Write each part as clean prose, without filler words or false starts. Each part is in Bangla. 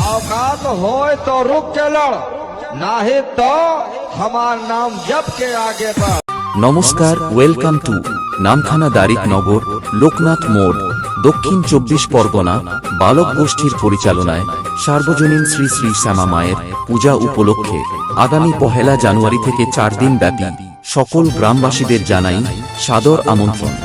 औकात होए तो रुक के लड़, नहीं तो हमार नाम जप के आगे बढ़। নমস্কার, ওয়েলকাম টু নামখানা দারিক নগর লোকনাথ মোড়, দক্ষিণ 24 পরগনা বালক গোষ্ঠীর পরিচালনায় সার্বজনীন শ্রী শ্রী শ্যামা মায়ের পূজা উপলক্ষে আগামী 1 জানুয়ারি থেকে 4 দিন ব্যাপী সকল গ্রামবাসীদের জানাই সাদর আমন্ত্রণ।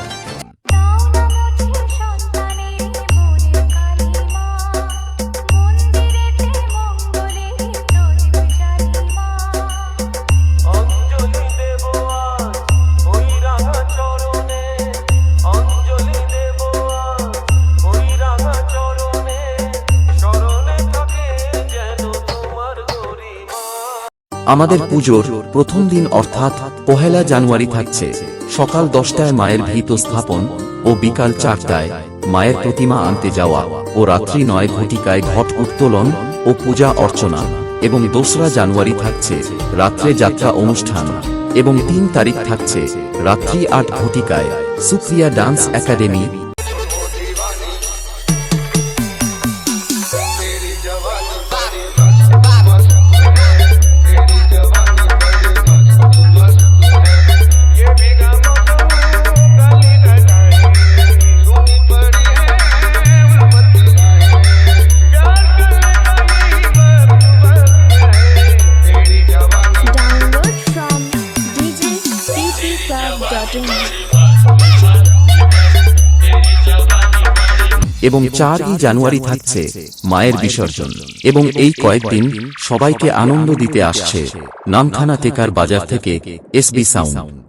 আমাদের পুজোর প্রথম দিন অর্থাৎ 1 জানুয়ারি থাকছে সকাল 10টায় মায়ের ভিত স্থাপন ও বিকাল 4টায় মায়ের প্রতিমা আনতে যাওয়া ও রাত্রি 9 ঘটিকায় ঘট উত্তোলন ও পূজা অর্চনা, এবং 2 জানুয়ারি থাকছে রাত্রে যাত্রা অনুষ্ঠান, এবং 3 তারিখ থাকছে রাত্রি 8 ঘটিকায় সুপ্রিয়া ডান্স একাডেমি। এবং 4 জানুয়ারি থাকছে মায়ের বিসর্জন, এবং এই কয়েকদিন সবাইকে আনন্দ দিতে আসছে নামখানা টেকার বাজার থেকে এসবি সাউন্ড।